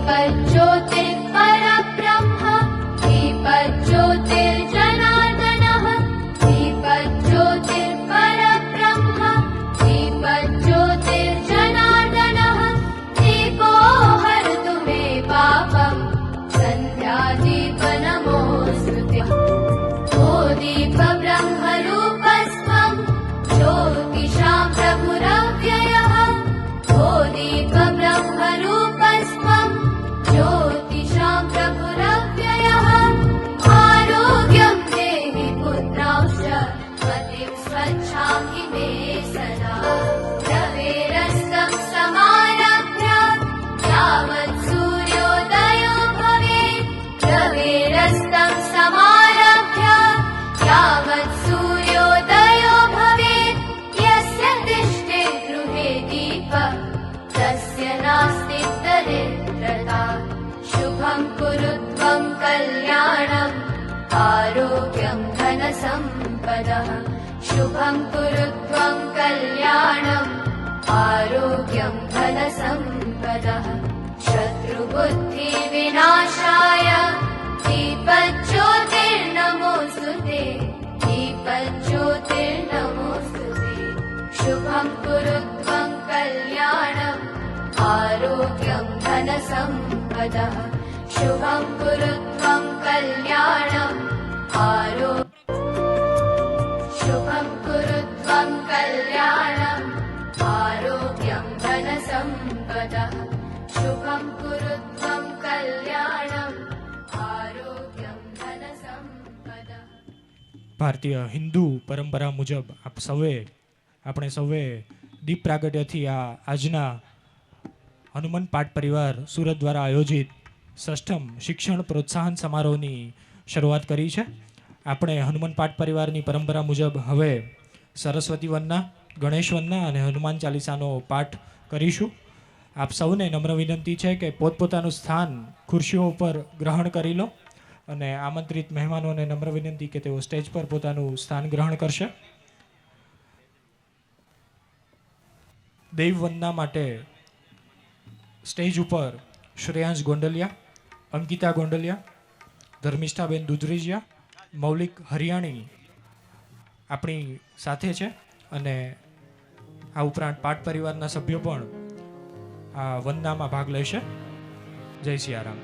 दीपज्योतिर्परब्रह्म दीपज्योतिर्जनार्दनः दीपज्योतिर्परब्रह्म दीपज्योतिर्जनार्दनः दीपो हरतु मे पापम् सन्ध्यादीपनमोऽस्तुते ओ दीपब्रह्मरूपस्त्वं ज्योतिषां प्रभुरव्ययः ओ दीपब्रह्मरूपस्त्वं ज्योतिषां प्रभुरव्ययः आरोग्यं देहि पुत्रांश्च मतिं स्वच्छां हि मे सदा रवेरस्तं समारभ्य यावत् सूर्योदयो भवेत् रवेरस्तं समारभ्य यावत् सूर्योदयो भवेत् यस्य तिष्ठे गृहे दीपः तस्य नास्ति दरिद्रता शुभं कुरु त्वं कल्याणम् आरोग्यं धनसम्पदः शुभं कुरु त्वं कल्याणम् आरोग्यं धनसम्पदः शत्रुबुद्धिविनाशाय दीपज्योतिर्नमोऽस्तु ते दीपज्योतिर्नमोऽस्तु ते शुभं कुरु त्वं कल्याणम् आरोग्यं धनसम्पदः शुभं कुरु त्वं कल्याणम् शुभं कुरु त्वं कल्याणम् आरोग्यं धनसम्पदः शुभं कुरु त्वं कल्याणम् आरोग्यं धनसम्पदः। ભારતીય હિન્દુ પરંપરા મુજબ આપણે સૌએ દીપ પ્રાગટ્યથી આજના હનુમાન પાઠ પરિવાર સુરત દ્વારા આયોજિત ષષ્ઠમ શિક્ષણ પ્રોત્સાહન સમારોહની શરૂઆત કરી છે. આપણે હનુમાન પાઠ પરિવારની પરંપરા મુજબ હવે સરસ્વતી વંદના, ગણેશ વંદના અને હનુમાન ચાલીસાનો પાઠ કરીશું. આપ સૌને નમ્ર વિનંતી છે કે પોતપોતાનું સ્થાન ખુરશીઓ ઉપર ગ્રહણ કરી લો અને આમંત્રિત મહેમાનોને નમ્ર વિનંતી કે તેઓ સ્ટેજ પર પોતાનું સ્થાન ગ્રહણ કરશે. દેવ વંદના માટે સ્ટેજ ઉપર શ્રેયાંશ ગોંડલિયા, અંકિતા ગોંડલિયા, ધર્મિષ્ઠાબેન દુધરેજિયા, મૌલિક હરિયાણી આપણી સાથે છે અને આ ઉપરાંત પાઠ પરિવારના સભ્યો પણ આ વંદનામાં ભાગ લેશે. જય સિયારામ.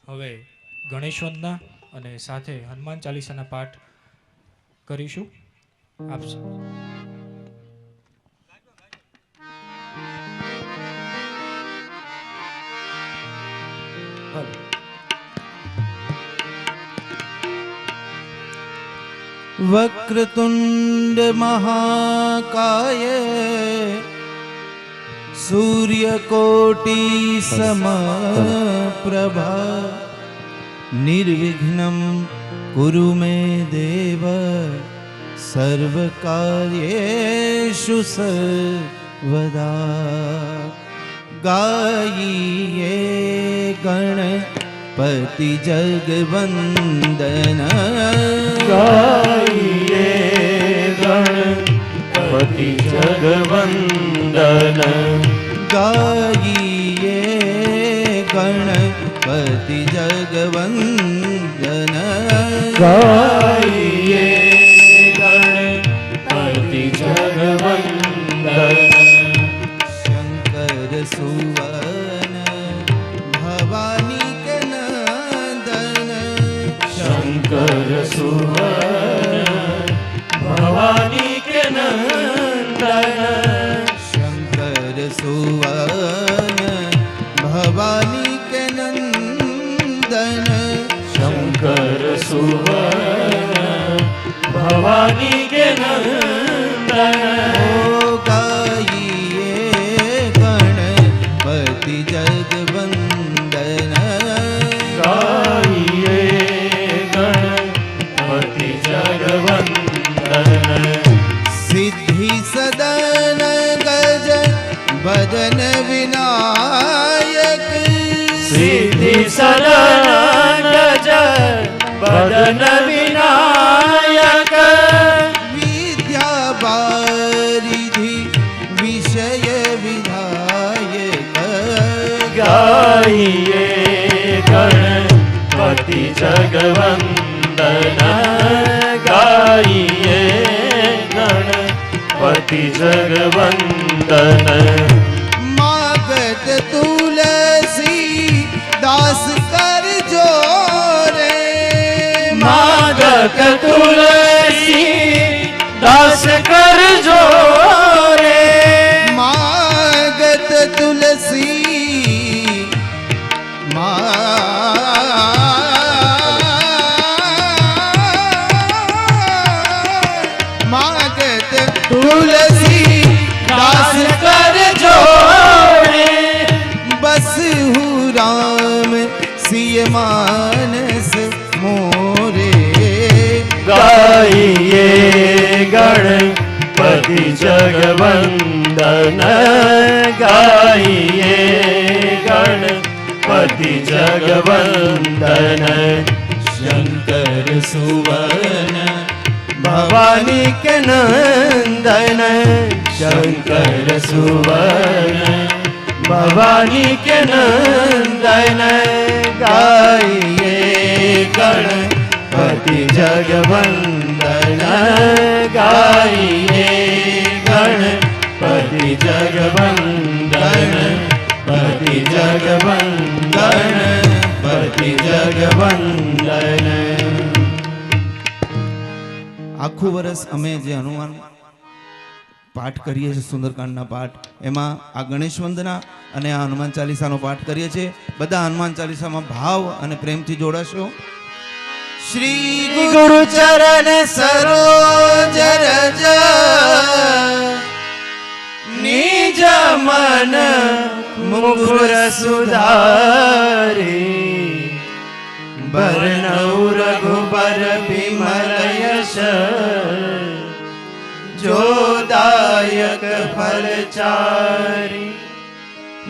હવે ગણેશ વંદના અને સાથે હનુમાન ચાલીસાના પાઠ કરીશું. આપ वक्रतुंड महाकाय सूर्यकोटि समप्रभा निर्विघ्नं कुरु मे देव सर्वकार्येषु सर्वदा. गायिये गणपति जगवंदन, गाइए गणपति जगवंदन, गायिये गणपति जगवंदन, गाइए गणपति जगवंदन. शंकर सुवन भवानी के नंदन, शंकर सुवन भवानी के नंदन, शंकर सुवन भवानी के नंदन, शंकर सुवन भवानी के नंदन. ओ गाइए गणपति जगवंदन, गाइए गणपति जगवंदन. सिद्धि सदन गज बदन विनायक, सिद्धि सदन गज बदन विनायक, विद्या बारिधि विषय विधायक, गाइए गणपति जगवंदन, गाइए गणपति जगवंदन. मागत तुलसी दास कर जोरे, मागत तुलसी दास कर जोरे, मागत तुलसी मागत तुलसी दास कर जोरे, बस हूँ राम सिय मानस मोरे, गाइए गणपति जगवंदन, गाइए गणपति जगवंदन. शंकर सुवन भवानी के नंदन, शंकर सुवन भवानी के नंदन, गाइए गणपति जगवंदन, गाइए गणपति जगवंदन, पति जगवंदन, पति जगवंदन. આખું વર્ષ અમે જે હનુમાન પાઠ કરીએ છીએ, સુંદરકાંડના પાઠ, એમાં આ ગણેશ વંદના અને આ હનુમાન ચાલીસાનો પાઠ કરીએ છીએ. બધા હનુમાન ચાલીસામાં ભાવ અને પ્રેમથી જોડાશો. શ્રી ગુરુ ચરણ સરોજ રજ निज मन मुकुर सुधारी, बरनऊ रघुबर बिमल यश, जो दायक फल चारि.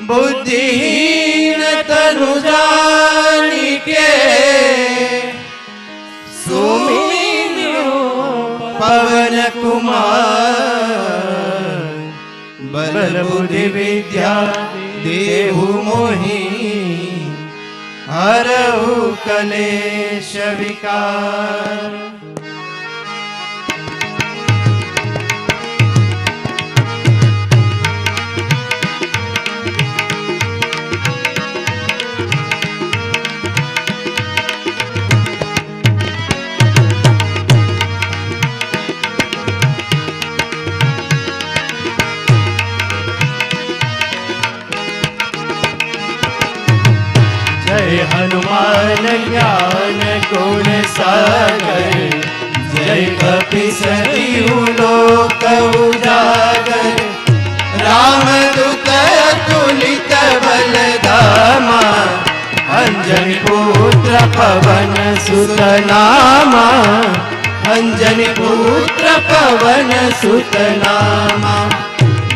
बुद्धिहीन तनु जानिके, सुमिरो पवन कुमार. बल बुद्धि विद्या देहु मोहि, हरहु कलेश विकार. जय हनुमान ज्ञान गुण सागर, जय कपीसतिहु लोक उजागर। रामदूत अतुलित बल धामा, अंजनी पुत्र पवन सुत नामा, अंजनी पुत्र पवन सुत नामा।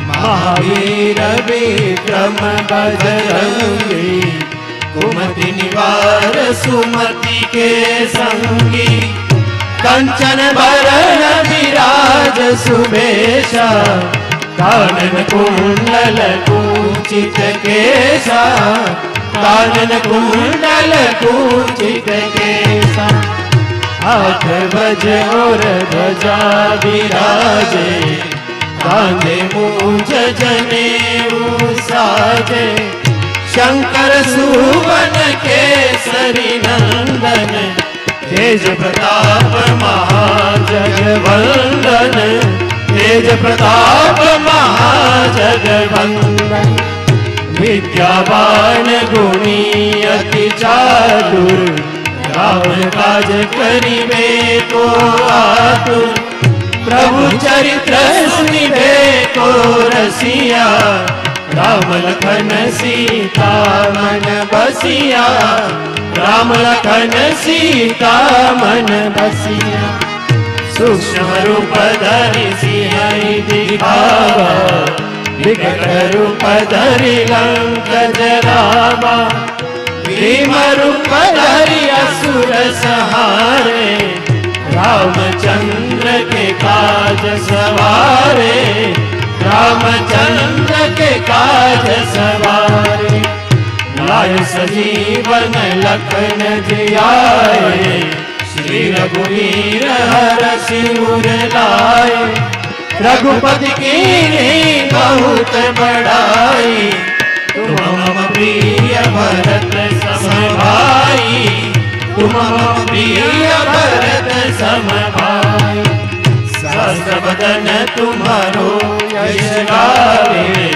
महावीर विक्रम बजरंगी, कुमति निवार सुमति के संगी। कंचन बरन विराज सुबेशा, कानन कुंडल कुंचित केसा, कानन कुंडल कुंचित केसा। हाथ बज और ध्वजा विराजे, कांधे मूंज जनेऊ साजे। शंकर सुवन केसरी नंदन, तेज प्रताप महाजगवंदन, तेज प्रताप महाजगवंदन। विद्यावान गुणी अति चातुर, रावण काज करिबे को आतुर। प्रभु चरित्र सुनिबे को रसिया, राम लखन सीता मन बसिया, राम लखन सीता मन बसिया। सूक्ष्म रूप धरि सिंह दिखावा, विकट रूप धरि लंक जरावा। भीम रूप धरि असुर संहारे, रामचंद्र के काज सवारे, रामचंद्र के काज सवारे। लाय सजीवन लखन जियाए, श्री रघुवीर हरषि उर लाए। रघुपति कीन्ही बहुत बड़ाई, तुम मम प्रिय भरत सम भाई, तुम मम प्रिय भरत सम भाई। सहस्र बदन तुम्हारो यश गावे,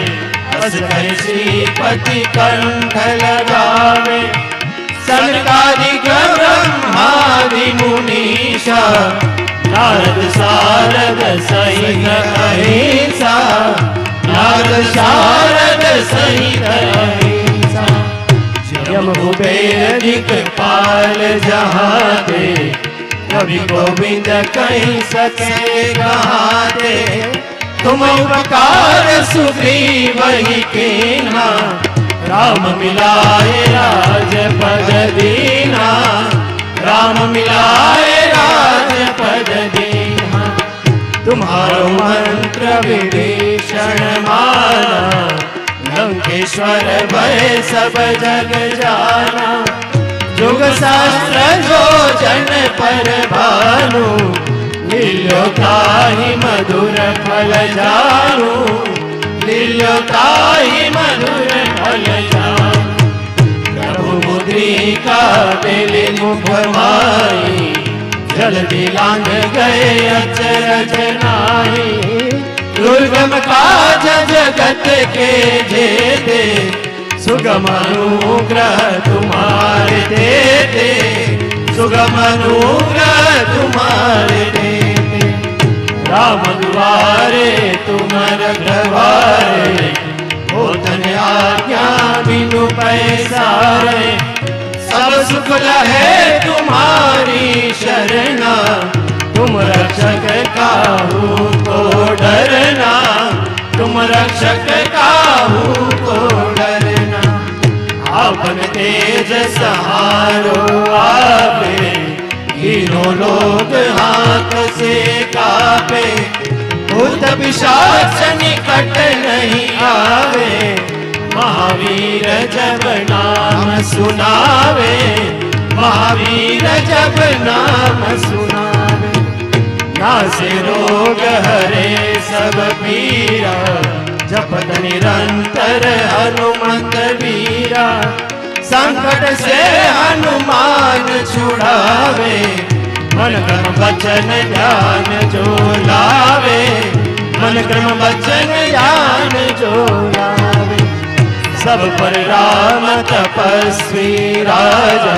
अस कहि श्रीपति कंठ लगावे। सनकादिक ब्रह्मादि मुनीषा, नारद सारद सहित अहिंसा, नारद सारद सहित अहिंसा। यम कुबेर दिक्पाल जहाँ ते, कवि गोविंद कहीं सके कहाँ ते। तुम उपकार सुग्रीव ही कीन्हा, राम मिलाए राजपद दीन्हा, राम मिलाए राजपद दीन्हा। तुम्हारो मंत्र विभीषण माना, लंकेश्वर भय सब जग जाना। जुग शास्त्र जो जन पर भानु, लील्यो ताहि मधुर फल जानु, लील्यो ताहि मधुर फल जानु। प्रभु मुद्रिका बेली मुख माई, जल्दी लांग गए अचरज नाहि। दुर्गम काज जगत के जेते, सुगम अनुग्रह तुम्हारे देते, सुगम अनुग्रह तुम्हारे देते। राम दुआरे तुम रखवारे, होतन आज्ञा बिनु पैसारे। सब सुख लहे तुम्हारी शरणा, तुम रक्षक काहू को डरना, तुम रक्षक काहू को डरना। आपन तेज सहारो आपे, तीनों लोग हाथ से कापे। भूत पिशाच निकट नहीं आवे, महावीर जब नाम सुनावे, महावीर जब नाम सुनावे। नासे रोग हरे सब पीरा, जपत निरंतर हनुमंत वीरा। संकट से हनुमान छुड़ावे, मन कर्म वचन ध्यान जो लावे, मन कर्म वचन ध्यान जो लावे। सब पर राम तपस्वी राजा,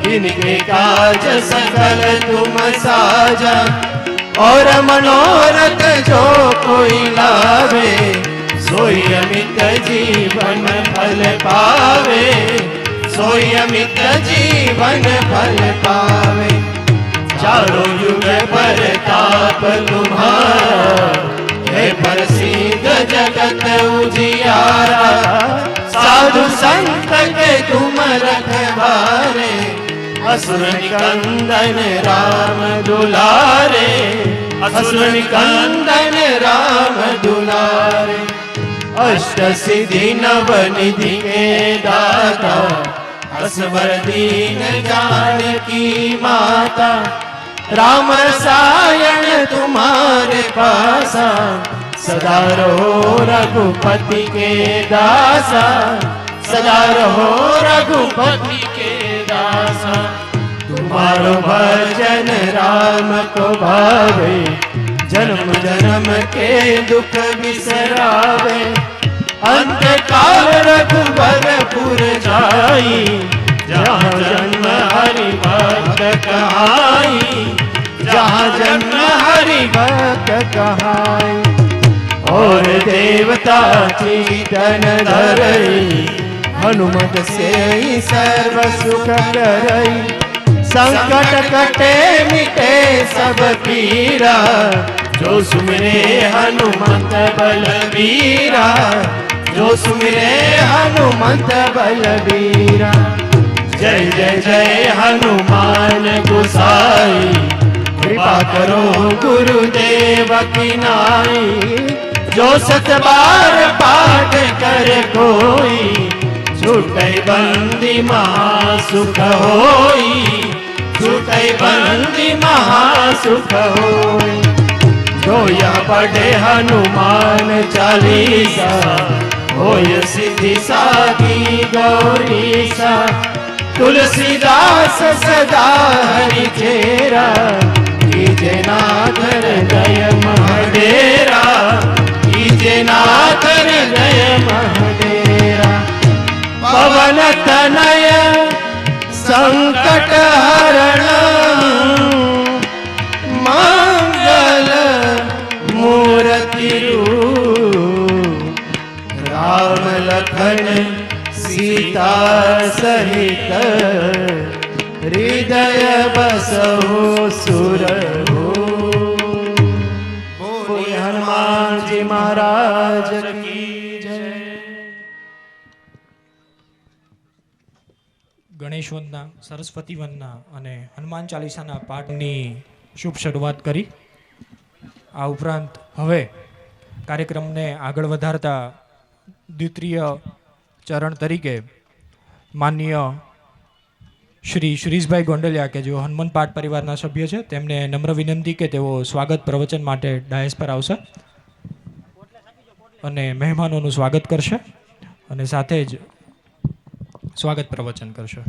इनके काज सकल तुम साजा। और मनोरथ जो कोई लावे, सोई अमित जीवन फल पावे, सोई अमित जीवन फल पावे। चारों युग पर ताप तुम्हारा, है प्रसिद्ध जगत उजियारा। साधु संत के तुम रखवारे, असुर निकंदन राम दुलारे, असुर निकंदन राम दुलारे। अष्ट सिद्धि नव निधि के दाता, असवर दीन जानकी माता। राम रसायन तुम्हारे पासा, सदा रहो रघुपति के दासा, सदा रहो रघुपति के दासा। तुम्हारो भजन राम को भावे, जन्म जन्म के दुख बिसरावे। अंत काल रघुबरपुर जाई, जहाँ जन्म हरि भक्त कहाई, जहाँ जन्म हरि भक्त कहाई। और देवता चितन धरई, हनुमत से सर्व सुख करई। संकट कटे मिटे सब पीरा, जो सुमिरे हनुमत बलबीरा, जो सुमिरे हनुमत बलबीरा। जय जय जय हनुमान गोसाई, कृपा करो गुरुदेव की नाई। जो सत बार पाठ कर कोई, छूटै बंदी महासुख होई, छूटै बंदी महासुख होई। जो यह पढ़े हनुमान चालीसा, होय सिद्धि साधी गौरीसा। तुलसीदास सदा हरि चेरा, कीजे नाथ हृदय महडेरा, कीजे नाथ हृदय महडेरा। पवन तनय संकट हरण, मंगल मूर्ति रूप। राम लखन सीता सहित, हृदय बसहु सुरहु। बोले हनुमान जी महाराज की जय। ગણેશ વંદના, સરસ્વતી વંદના અને હનુમાન ચાલીસાના પાઠની શુભ શરૂઆત કરી. આ ઉપરાંત હવે કાર્યક્રમને આગળ વધારતા દ્વિતીય ચરણ તરીકે માનનીય શ્રી શ્રીશભાઈ ગોંડલિયા કે જેઓ હનુમાન પાઠ પરિવારના સભ્ય છે, તેમને નમ્ર વિનંતી કે તેઓ સ્વાગત પ્રવચન માટે ડાયસ પર આવશે અને મહેમાનોનું સ્વાગત કરશે અને સાથે જ સ્વાગત પ્રવચન કરશે.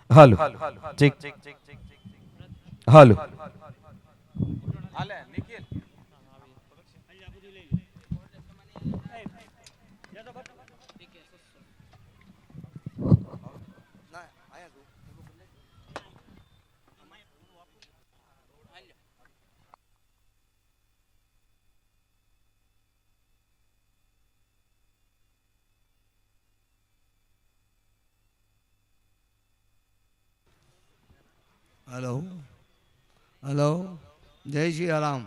હાલો ઠીક હાલો हेलो हेलो जय श्री राम।